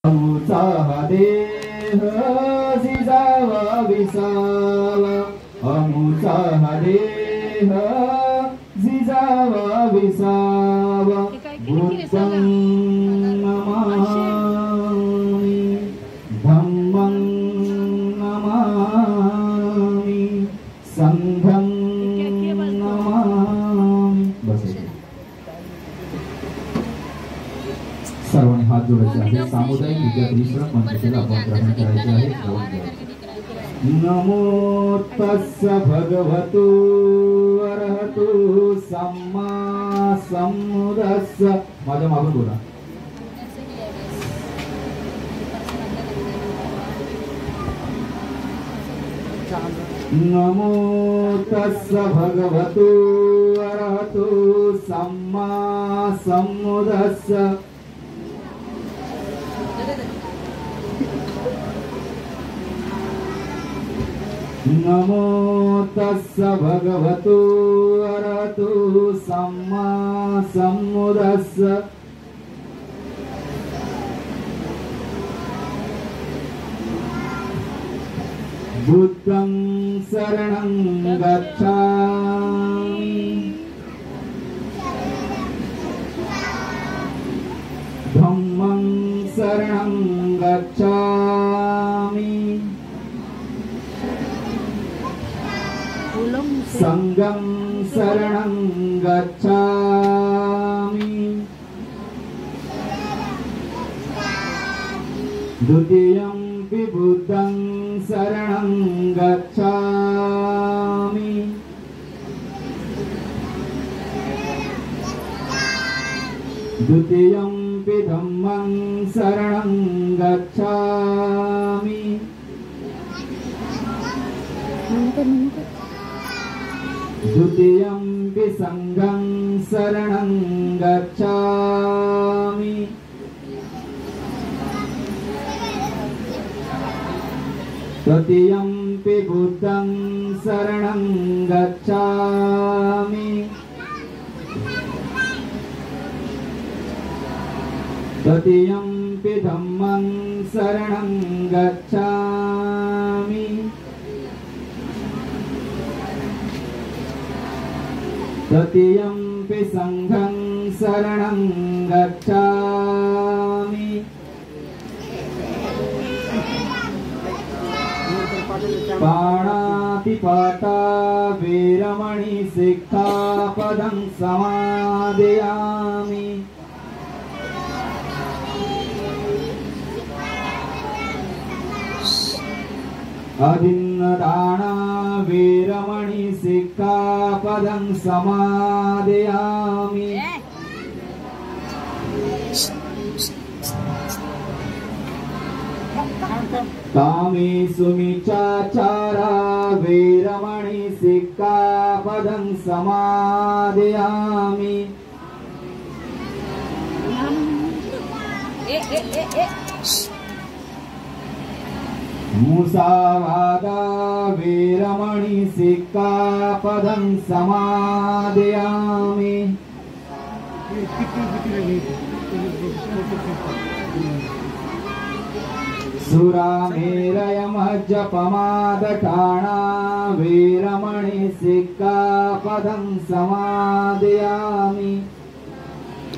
अमुचा हा देह जिजावा विसावा, अमुचा हा देह जिजावा विसावा. बुद्धं नमामि धम्मं नमामि संघं नमामि. बस सर्वांनी हात जोडायचे आहे. सामुदायिक विद्यार्थी मंत्राला आपण ग्रहण करायचे आहे. नमो तस्स भगवतो अरहतो सम्मा सम्बुद्धस्स. माझ्या मागून बोला. नमो तस्स भगवतो अरहतो सम्मा सम्बुद्धस्स. नमो तस्स भगवतो अरहतो सम्मा सम्बुद्धस्स. बुद्धं शरणं गच्छामि, धम्मं शरणं गच्छामि, संघं शरणं गच्छामि. द्वितीयं बुद्धं शरणं गच्छामि, द्वितीयं धम्मं शरणं गच्छामि, द्वितीयं संघं शरणं गच्छामि, तृतीयं बुद्धं शरणं गच्छामि, तृतीयं धम्मं शरणं गच्छामि, तृतीयं संघं शरणं गच्छामि. पाणातिपाता वीरमणि सिक्खापदं समादयामि. अदिन्नदाना वीरमणि सिक्खापदं समादयामि. कामेषुमिच्छाचारा वीरमणि सिक्खापदं समादयामि. मुसावादा वीरमणि सिक्खापदं समादयामि. सुरामेरयमज्जपमादठाणा वीरमणि सिक्खापदं समादयामि.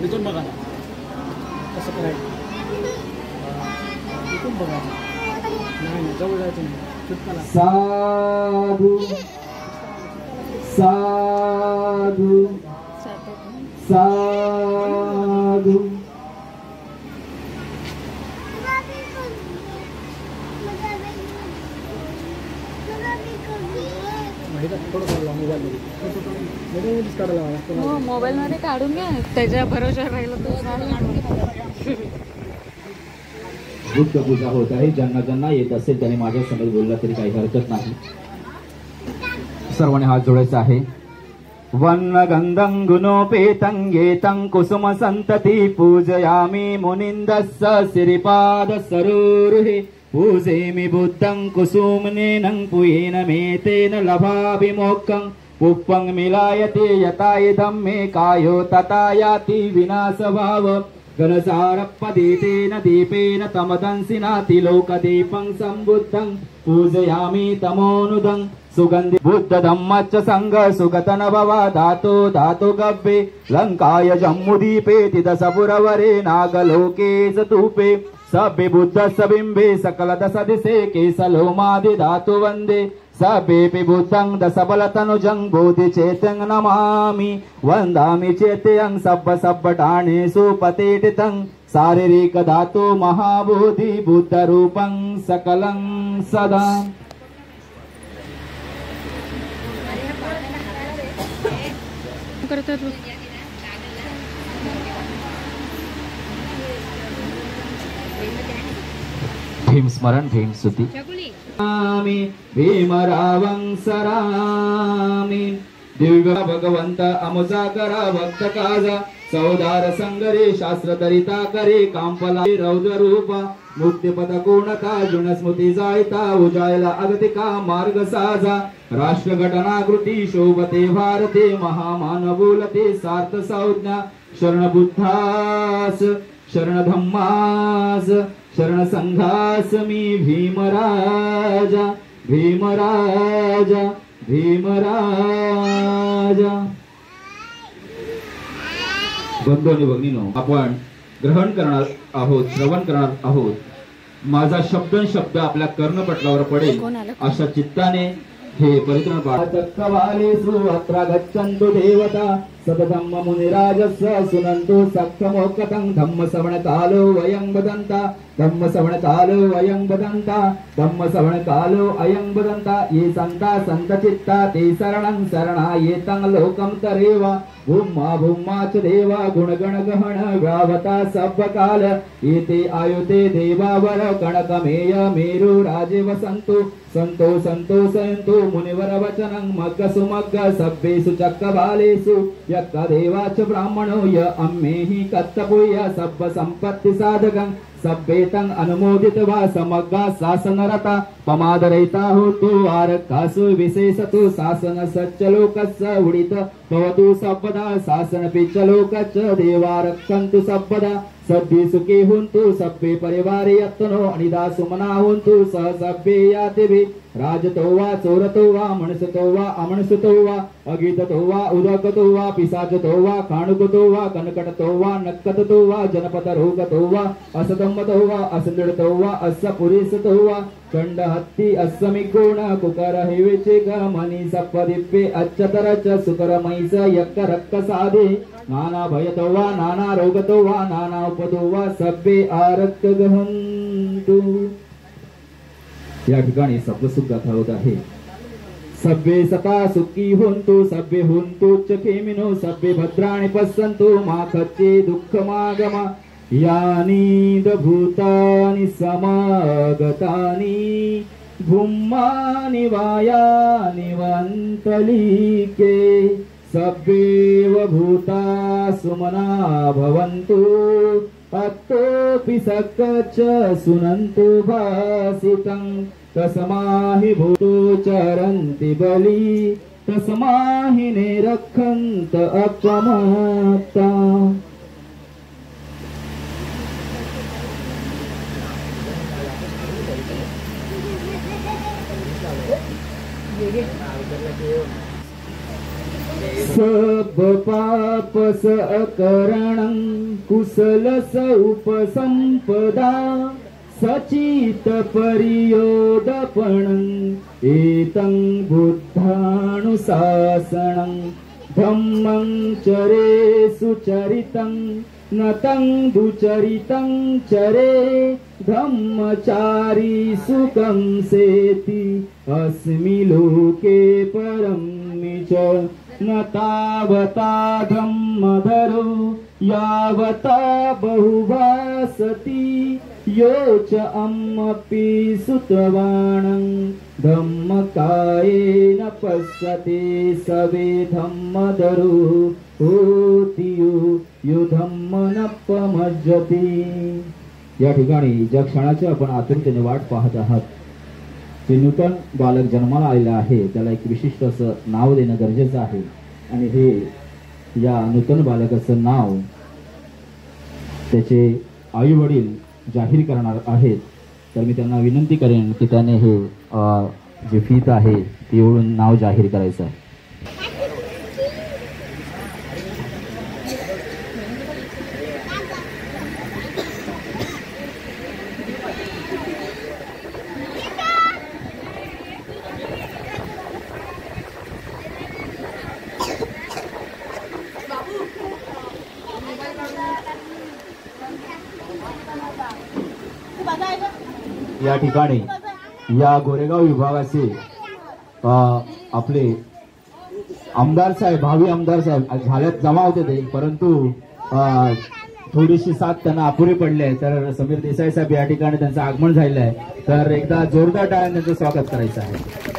इथून बघा ना कसं करायचं. इथून बघा. नाही जवळ जायचं नाही. साधु साधु साधु. मोबाईल मध्ये काढून घ्या. त्याच्या भरोश्यावर राहिलं तर बुद्ध पूजा होत आहे. ज्यांना ज्यांना येत असेल त्यांनी माझ्या समोर बोलला तरी काही हरकत नाही. सर्वांनी हात जोडायचा आहे. वन्नगन्धं गुणोपेतं येतं कुसुम संतति पूजयामि मुनिन्दस्य श्रीपाद सरोरुहे. पूजेमि बुद्धं कुसुमनेनं पुयेन मेतेन लभामि मोक्षं. पुष्पं मिलायते यथा इदं मे कायो तथा याति विनाशभाव. गणसारपदीतेन दीपेन तमदंसिना तिलोकदीपं संबुद्धं पूजयामि तमोनुदं सुगंधि बुद्ध धम्मच्च संघ सुगतन भवा धातो धातो गव्ये लंकाय जम्मुदीपे तिदसपुरवरे नागलोके स्तूपे सभ्य बुद्ध सबिंबे सकल दश दिशे केसलोमादि धातु वंदे सभ्येऽपि बुद्धं दशबलतनुजं बोधिचेत्यं नमामि वन्दामि चेत्यं सब्बटाणेषु पतेटितं शारीरिक धातु महाबोधि बुद्धरूपं सकलं सदा। करतात भीम स्मरण भीम स्तुति भीमरावं सरामि दिव्य भगवंत अमुसाकरा भक्त काजा सौदार संगरे शास्त्र तरिता करे कांपला रौद्र रूपा मुक्तिपद कोणता जुन स्मृती जायता उजायला अगतिका मार्ग साजा राष्ट्र घटनाकृती शोभते भारते महामानवोलते सार्थ संज्ञा शरण बुद्धास शरण धम्मास शरण संघास मी भीमराजा भीमराजा भीमराजा। बंधू आणि भगिनींनो, आपण ग्रहण करणार आहोत, श्रवण करणार आहोत। माझा शब्द आपल्या कर्णपटलावर पडेल अशा चित्ताने हे परिक्रम पाठकवालेषु अत्र गच्छन्तु देवता सतधम्म मुनिराजस्य सुनन्तु सख्यमोक्तं धम्म श्रवण कालो वयं वदन्ता धम्म श्रवण कालो वयं वदन्ता धम्म श्रवण कालो अयं वदन्ता ये संता संत चित्ता ते शरणं शरणायेतं लोकं तरेव भूम्मा भूम्मा च देवा गुणगण गहन व्यावता सब्बकाल एते आयुते देवावर कणकमेय मेरु राजे वसन्तु संतो संतो संतो मुनिवर वचनं मग्ग सुमग्ग सभ्येषु चक्रबालेषु यक्क देवाच ब्राह्मणो य अम्मेहि कत्तपुय्य सब्ब संपत्ति साधकं सभ्येतं अनुमोदित्वा समग्गा शासनरता पमादरहिता होतु आरकासु विशेषतु शासन सच्चलोकस्य उडित भवतु सर्वदा शासन पिच्चलोकच्च देवा रक्षन्तु सर्वदा सद्दी सुखी हुन्तु सभ्ये परिवारे यत्नो अनिदा सुमना हुन्तु सह सभ्ये यातिभि राजतो वा चोरतो वा मणसतो वा अमणसतो वा अगीततो वा उदकतो वा पिशाचतो वा काणुकतो वा कनकटतो वा नक्कततो वा जनपद रोगतो वा असदम्मतो वा असदृढतो वा अस्सपुरीसतो वा चंड हत्ती अस्समिगुण कुकर हेवेचे गमनी सप्पदिप्पे अच्छतरच सुकर मैस यक्क रक्क साधे नाना भयतो वा नाना रोगतो वा नाना उपदो वा सभ्ये आरक्क गहन्तु। या ठिकाणी शब्दसुख गाथा होत आहे। सभ्ये सता सुखी होन्तु सभ्ये होन्तु चखेमिनो सभ्ये भद्राणि पश्यन्तु मा खच्चे दुःखमागमा यानि भूतानि समागतानि भूम्मानि वायानि वन्तलिके सभ्येव भूता सुमना भवन्तु अत्तोऽपि सकच सुनन्तु भासितं तस्माहि भूतो चरन्ति बलि तस्माहि निरक्षन्त अपमत्ता। सब पाप सकरणं कुशल उपसंपदा सचित परियोदपणं एतं बुद्धानुशासनं धम्मं चरे सुचरितं नतं दुचरितं चरे धम्मचारी सुखं सेति अस्मि लोके परं च न तावता धम्मधरो यावता बहुभासति यो च अम्मपि सुतवाणं धम्मकायेन पश्यते सवे धम्मधरो होति यो धम्म न पमज्जति। या ठिकाणी ज्या क्षणाची आपण आतुरतेने वाट पाहत आहात ते नूतन बालक जन्माला आलेला आहे, त्याला एक विशिष्ट असं नाव देणं गरजेचं आहे। आणि हे या नूतन बालकाचं नाव त्याचे आई वडील जाहीर करणार आहेत, तर मी त्यांना विनंती करेन की त्याने हे जे फीत आहे ती ओळून नाव जाहीर करायचं आहे. या ठिकाणी या गोरेगाव विभागाचे आपले आमदार साहेब, भावी आमदार साहेब झाल्यात जमा होते ते, परंतु थोडीशी साथ त्यांना अपुरी पडली आहे. तर समीर देसाई साहेब या ठिकाणी त्यांचं आगमन झालेलं आहे, तर एकदा जोरदार टाळ्याने त्यांचं स्वागत करायचं आहे.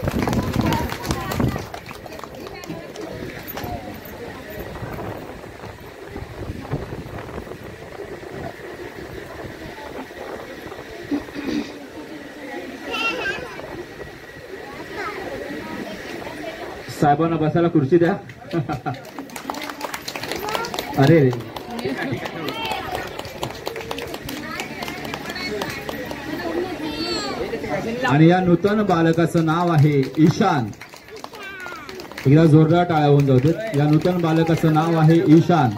साहेबांना बसायला खुर्ची द्या. अरे आणि या नूतन बालकाचं नाव आहे ईशान. एकदा जोरदार टाळ्या होऊन जाऊ देत. या नूतन बालकाचं नाव आहे ईशान.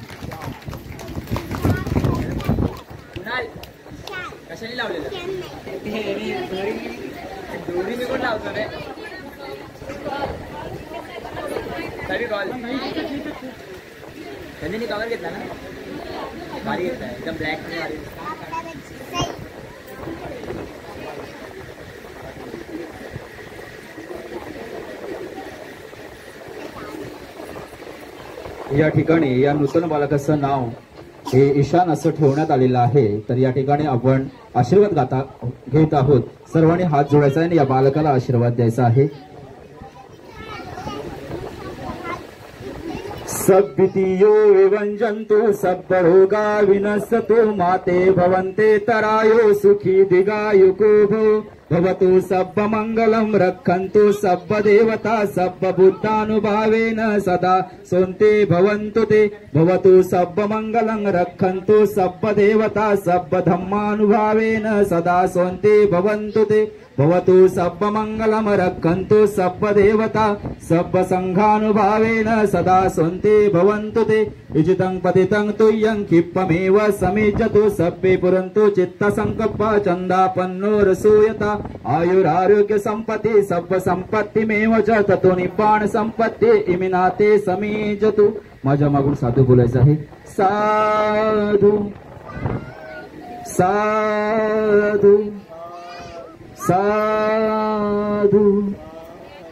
त्यांनी कवर घेतला ना, भारी घेतला एकदम ब्लॅक मध्ये भारी. या ठिकाणी या नूतन बालकाचं नाव हे ईशान असं ठेवण्यात आलेलं आहे. तर या ठिकाणी आपण आशीर्वाद घेत आहोत. सर्वांनी हात जोडायचा आहे आणि या बालकाला आशीर्वाद द्यायचा आहे. सब भीतियो विभंजन्तु सब रोगा विनश्यतु माते भवन्ते तरायो सुखी दीर्घायुको भवतु सब मंगलम रक्षन्तु सब देवता सब बुद्धानुभावेन सदा सोन्ते भवन्तु ते भवतु सब मंगलम रक्षन्तु सब देवता सब धम्मानुभावेन सदा सोन्ते भवन्तु ते भवतु सब मंगलम रक्षन्तु सब देवता सब संघानुभावेन सदा सोन्ते भवन्तु ते इजितं पतितं तुय्यं क्षिप्पमेव समेजतु सब्बे पुरन्तु चित्त संकल्पा चन्दापन्नो रसूयता आयुरारोग्य संपत्ति सब संपत्तिमेव च ततो निब्बाण संपत्ति इमिनाते समेजतु. माझ्या मागून साधू बोलायचं आहे. साधू साधू साधू.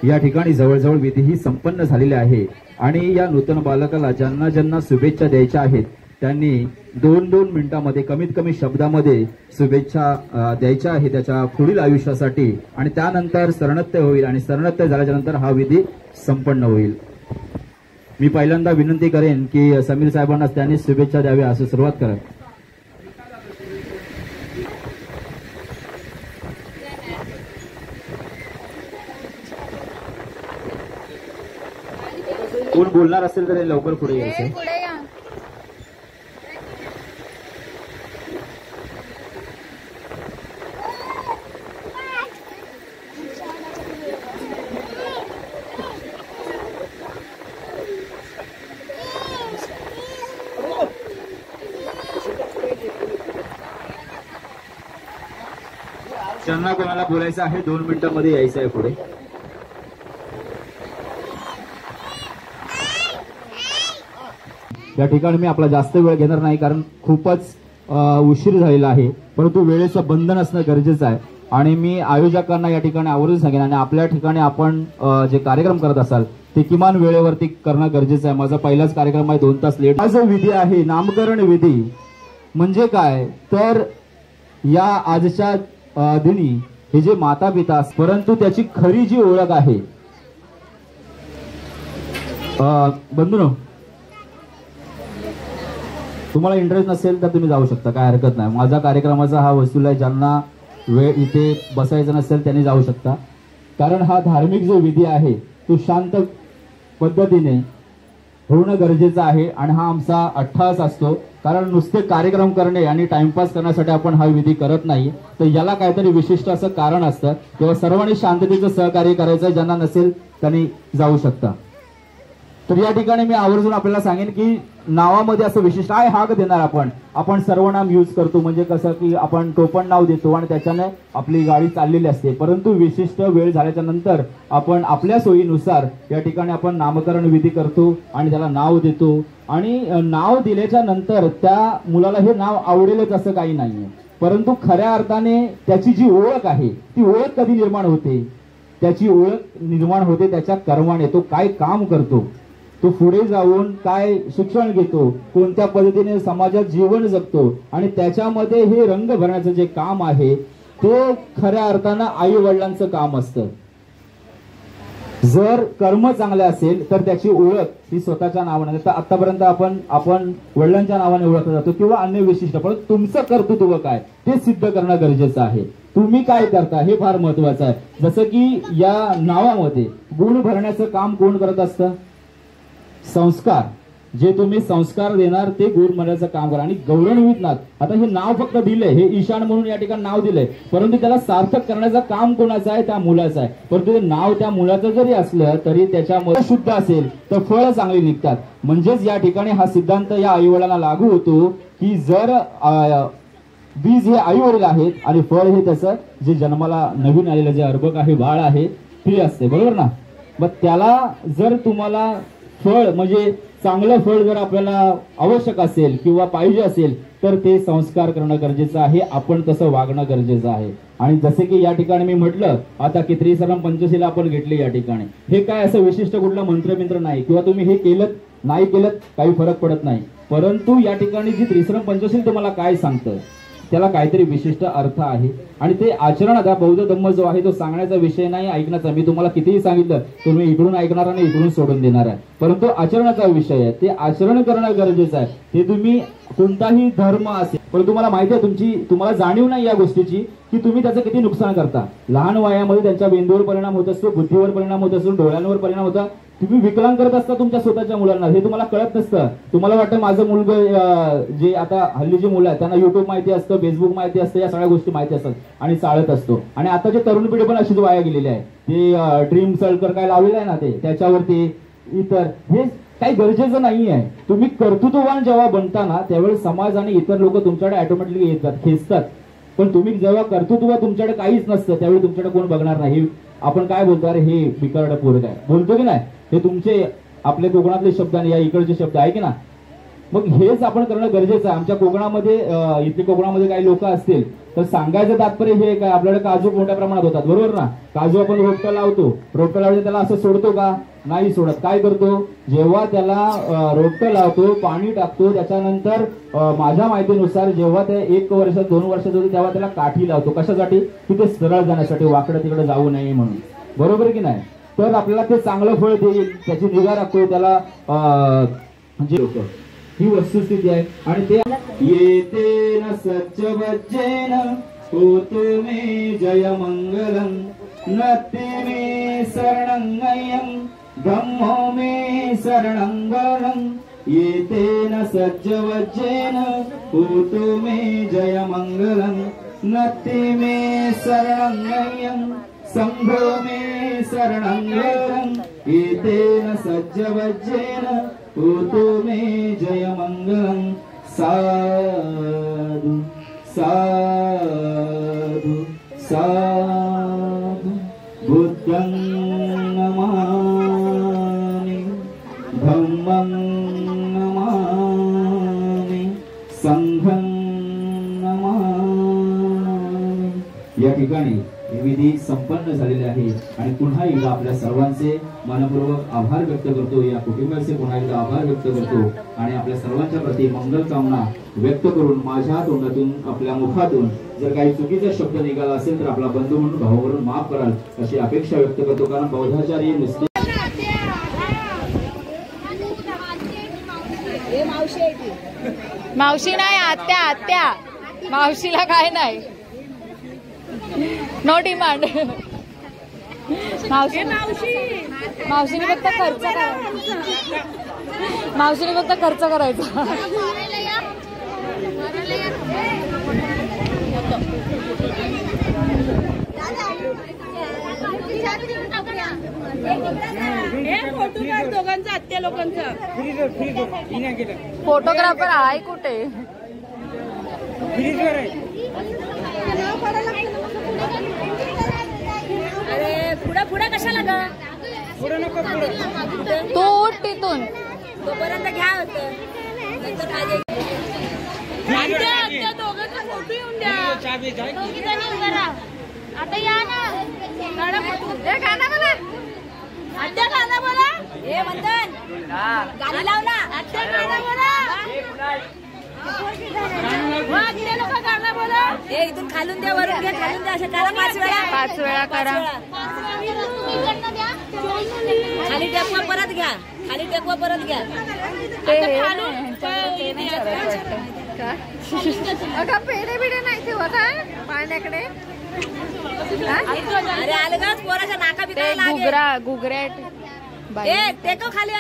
या ठिकाणी जवळजवळ विधी ही संपन्न झालेली आहे आणि या नूतन बालकाला ज्यांना ज्यांना शुभेच्छा द्यायच्या आहेत त्यांनी 2-2 मिनिटांमध्ये कमीत कमी शब्दामध्ये शुभेच्छा द्यायच्या आहे त्याच्या पुढील आयुष्यासाठी. आणि त्यानंतर शरणत्य होईल आणि शरणत्य झाल्याच्या नंतर हा विधी संपन्न होईल. मी पहिल्यांदा विनंती करेन की समीर साहेबांना त्यांनी शुभेच्छा द्याव्या असं सुरुवात करा. कोण बोलणार असेल तर लवकर पुढे यायचं. ज्यांना कोणाला बोलायचं आहे 2 मिनिटांमध्ये यायचं आहे पुढे. या ठिकाणी मी आपला जास्त वेळ घेणार नाही कारण खूपच उशीर झालेला आहे, परंतु वेळेचं बंधन असणं गरजेचं आहे. आणि मी आयोजकांना या ठिकाणी आवर्जून सांगेन आणि आपल्या ठिकाणी आपण जे कार्यक्रम करत असाल ते किमान वेळेवरती करणं गरजेचं आहे. माझा पहिलाच कार्यक्रम आहे 2 तास लेट. हा जो विधी आहे नामकरण विधी म्हणजे काय तर या आजच्या दिनी हे जे माता पिता परंतु त्याची खरी जी ओळख आहे बंधूंनो, तुम्हाला इंटरेस्ट नसेल तर तुम्ही जाऊ शकता, काय हरकत नाही. माझा कार्यक्रमाचा हा वसूल आहे. ज्यांना वेळ इथे बसायचं नसेल त्यांनी जाऊ शकता. कारण हा धार्मिक जो विधी आहे तो शांत पद्धतीने होणं गरजेचं आहे आणि हा आमचा अट्टहास असतो. कारण नुसते कार्यक्रम करणे आणि टाइमपास करण्यासाठी आपण हा विधी करत नाही, तर याला काहीतरी विशिष्ट असं कारण असतं. तेव्हा सर्वांनी शांततेचं सहकार्य करायचं. ज्यांना नसेल त्यांनी जाऊ शकता. तर या ठिकाणी मी आवर्जून आपल्याला सांगेन की नावामध्ये असं विशिष्ट काय हाक देणार आपण सर्वनाम यूज करतो, म्हणजे कसं की आपण टोपण नाव देतो आणि त्याच्याने आपली गाडी चाललेली असते. परंतु विशिष्ट वेळ झाल्याच्या नंतर आपण आपल्या सोयीनुसार या ठिकाणी आपण नामकरण विधी करतो आणि त्याला नाव देतो. आणि नाव दिल्याच्या नंतर त्या मुलाला हे नाव आवडेलच असं काही नाहीये, परंतु खऱ्या अर्थाने त्याची जी ओळख आहे ती ओळख कधी निर्माण होते? त्याची ओळख निर्माण होते त्याच्या कर्माने. तो काय काम करतो, तो पुढे जाऊन काय शिक्षण घेतो, कोणत्या पद्धतीने समाजात जीवन जगतो, आणि त्याच्यामध्ये हे रंग भरण्याचं जे काम आहे ते खऱ्या अर्थानं आई वडिलांचं काम असतं. जर कर्म चांगले असेल तर त्याची ओळख ही स्वतःच्या नावाने, तर आतापर्यंत आपण वडिलांच्या नावाने ओळखला जातो किंवा अन्य विशिष्ट, पण तुमचं कर्तृत्व काय ते सिद्ध करणं गरजेचं आहे. तुम्ही काय करता हे फार महत्वाचं आहे. जसं की या नावामध्ये गुण भरण्याचं काम कोण करत असतं? संस्कार. जे तुम्ही संस्कार देणार ते गुण भरण्याचं काम करा. आणि गौरवान्वित नाथ, आता हे नाव फक्त दिलंय, हे ईशान म्हणून या ठिकाणी नाव दिलंय, परंतु त्याला सार्थक करण्याचं काम कोणाचं आहे? त्या मुलाचं आहे. परंतु ते नाव त्या मुलाचं जरी असलं तरी त्याच्यामध्ये शुद्ध असेल तर फळं चांगली निघतात. म्हणजेच या ठिकाणी हा सिद्धांत या आईवडिलांना लागू होतो की जर बीज हे आईवडील आहेत आणि फळ हे त्याचं जे जन्माला नवीन आलेलं जे अर्भक आहे, बाळ आहे, ते असते. बरोबर ना? मग त्याला जर तुम्हाला फळ म्हणजे चांगलं फळ जर आपल्याला आवश्यक असेल किंवा पाहिजे असेल तर ते संस्कार करणं गरजेचं आहे. आपण तसं वागणं गरजेचं आहे. आणि जसे की या ठिकाणी मी म्हटलं आता की त्रिसरम पंचशीला आपण घेतली या ठिकाणी, हे काय असं विशिष्ट कुठलं मंत्र नाही किंवा तुम्ही हे केलं नाही केलं काही फरक पडत नाही. परंतु या ठिकाणी जी त्रिसरम पंचशील तुम्हाला काय सांगतं त्याला काहीतरी विशिष्ट अर्थ आहे. आणि ते आचरणात बौद्ध धम्म जो आहे तो सांगण्याचा विषय नाही, ऐकण्याचा. मी तुम्हाला कितीही सांगितलं तुम्ही इकडून ऐकणार आणि इकडून सोडून देणार आहे, परंतु आचरणाचा विषय आहे. ते आचरण करणं गरजेचं आहे. ते तुम्ही कोणताही धर्म असेल, पण तुम्हाला माहिती आहे तुम्हाला जाणीव नाही या गोष्टीची की तुम्ही त्याचं किती नुकसान करता. लहान वयामध्ये त्यांच्या मेंदूवर परिणाम होत असतो, बुद्धीवर परिणाम होत असतो, डोळ्यांवर परिणाम होता. तुम्ही विकलांग करत असता तुमच्या स्वतःच्या मुलांना, हे तुम्हाला कळत नसतं. तुम्हाला वाटतं माझं मुलगा, जे आता हल्लीची मुलं आहेत त्यांना युट्यूब माहिती असतं, फेसबुक माहिती असतं, या सगळ्या गोष्टी माहिती असतात आणि चालत असतो. आणि आताचे तरुण पिढी पण अशीच वाया गेलेली आहे. ते ड्रीम सर्कल काय लावलेलं आहे ना, ते त्याच्यावरती इतर हे काही गरजेचं नाही आहे. तुम्ही कर्तृत्ववान जेव्हा बनताना त्यावेळेस समाज आणि इतर लोक तुमच्याकडे ऑटोमॅटिकली येतात, खेचतात. पण तुम्ही जेव्हा कर्तृत्व तुमच्याकडे काहीच नसतं त्यावेळी तुमच्याकडे कोण बघणार नाही. आपण काय बोलतो, अरे हे बिकारड पोरग आहे बोलतो की नाही, हे तुमचे आपले कोकणातले शब्द आणि या इकडचे शब्द आहे की ना. मग हेच आपण करणं गरजेचं आहे. आमच्या कोकणामध्ये इथे कोकणामध्ये काही लोक असतील तर सांगायचं तात्पर्य हे काय, आपल्याकडे काजू मोठ्या प्रमाणात होतात. बरोबर ना? काजू आपण रोपटं लावतो त्याला असं सोडतो का? नाही सोडत. काय करतो, जेव्हा त्याला रोपटं लावतो, पाणी टाकतो, त्याच्यानंतर माझ्या माहितीनुसार जेव्हा ते 1 वर्ष 2 वर्षात होते तेव्हा त्याला काठी लावतो. कशासाठी? की ते सरळ जाण्यासाठी, वाकडं तिकडे जाऊ नये म्हणून. बरोबर की नाही? तर आपल्याला ते चांगलं फळ देईल, त्याची निगा राखतो, त्याला म्हणजे ही वस्तुस्थिती आहे. आणि ते येते न सच्च वज्जेन होतो मे जय मंगलम नते मे शरणंगयं धम्मो मे शरणंगरं येते न सच्च वज्जेन होतो मे जय मंगलम नते मे शरणंगयं संघो मे शरणंगरं येतेन सज्जवज्जेन होतो मे जय मंगलम. साधु साधु साधु बुद्धं नमामि धम्मं नमामि संघं नमामि. या ठिकाणी विधी संपन्न झालेले आहे आणि पुन्हा एकदा आपल्या सर्वांचे मनपूर्वक आभार व्यक्त करतो. या कुटुंबाचे पुन्हा एकदा आभार व्यक्त करतो आणि आपल्या सर्वांच्या प्रती मंगल कामना व्यक्त करून माझ्या तोंडातून आपल्या मुखातून जर काही चुकीचा शब्द निघाला असेल तर आपला बंधू म्हणून भावावरून माफ कराल अशी अपेक्षा व्यक्त करतो. कारण बौद्धाचार्य नुसते मावशी नाही, आत्या मावशीला काय नाही, नो डिमांड. मावशीने फक्त खर्च करा. मावशीने फक्त खर्च करायचा. दोघांचा आत्या लोकांचा फोटोग्राफर आहे कुठे? अरे पुढे पुढे कशाला ग? तू उठ तिथून. तोपर्यंत घ्या होतं नंतर दोघांचा फोटो येऊन द्या. आता या ना गाणं बोला. आत्या गाणं बोला. हे वंदन गाणी लाव ना. आत्या गाणं बोला. आत्या लोक गाणं बोला. हे इथून खालून द्या वरून घ्या खालून द्या असं करा 5 वेळा. 5 वेळा करा. खाली टेकवा परत घ्या. खाली टेकवा परत घ्या. पेढे बिडे नाही ठेवा का पाण्याकडे? अरे आलं का पोराच्या नाका बिका घुगऱ्या टेकव खाली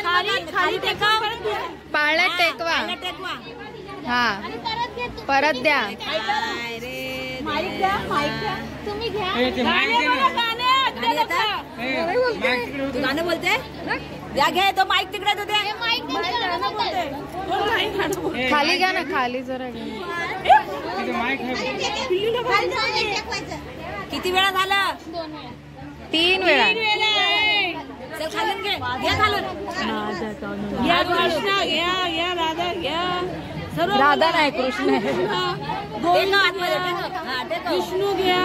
खाली टेकव. पाळण्यात टेकवा. टेकवा हा परत द्या. तुम्ही घ्या. तू गाणं बोलते द्या. घे तो माईक तिकडे तू दे. खाली घ्या ना. खाली जरा किती वेळा झालं? 3 वेळा. चल खालून घे. घ्या खालून. घ्या कृष्णा घ्या. घ्या राधा घ्या. राधा नाही कृष्ण आहे. विष्णू घ्या.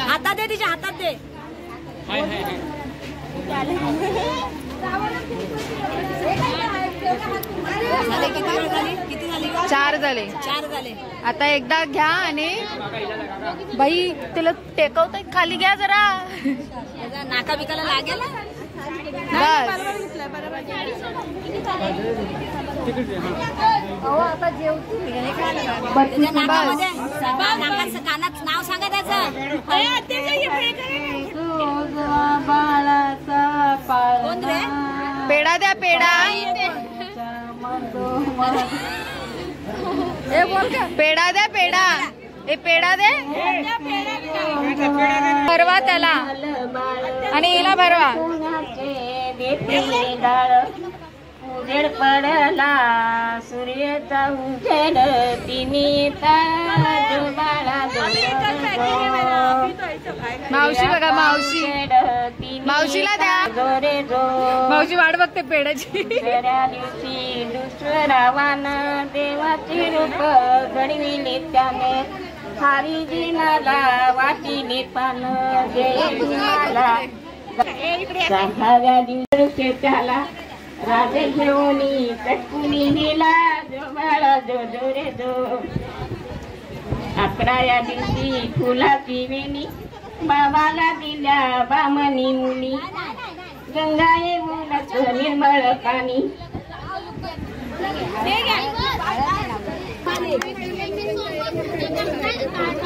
हातात दे. तिच्या हातात दे. किती झाली? 4 झाले. 4 झाले. आता एकदा घ्या आणि बाई त्याला टेकवत खाली घ्या जरा. नाका बिकाला लागेल ना. बस आता जेवतील. कानात नाव सांगा त्याचं. कोण रे? पेढा द्या. पेढा बोल का? पेढा द्या. पेढा. ए पेढा दे. भरवा त्याला आणि हिला भरवा. उजेड पडला सूर्याचा उजेड तिन्ही मावशी बघा. मावशीला द्या. जोरे जो मावशी वाट बघते पेढ्याची. दुसऱ्या दिवशी दुसरावानं देवाचे रूप घडविले त्याने हरिजीनाला वाटीने पान देवाला 6व्या दिवशी त्याला राजे घेऊनी चटकुनी नेला जो बाळा जो जो रे जो 11व्या दिवशी फुलाची वेणी बाबाला दिल्या बामणी मुली गंगा येऊनच निर्मळ पाणी.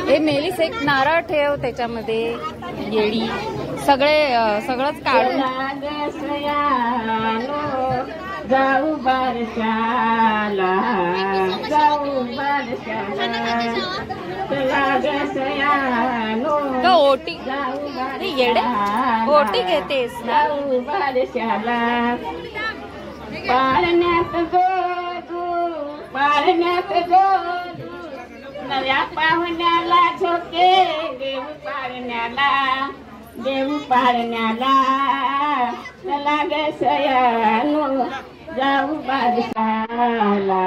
हे मेलीस एक नारळ ठेव त्याच्यामध्ये. येडी सगळंच काढून. जाऊ बारशाला जाऊ बारशाला ओटी येडे ओटी घेतेस ना. जाऊ बारशाला पाळण्यात गो नव्या पाहुण्याला झोके देऊ पाळण्याला लाग सयानो जाऊ बारशाला.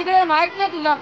तिकडे माहित नाही तुला.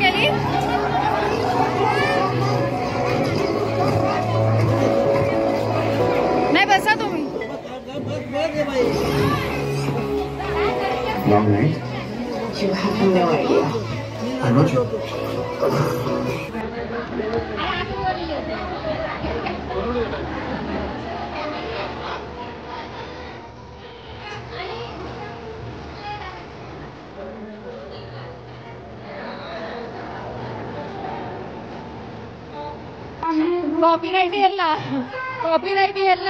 केली नाही. बसा तुम्ही. Long night? You have no idea. I'm not sure. Copyright येईल कॉपीराइट येईल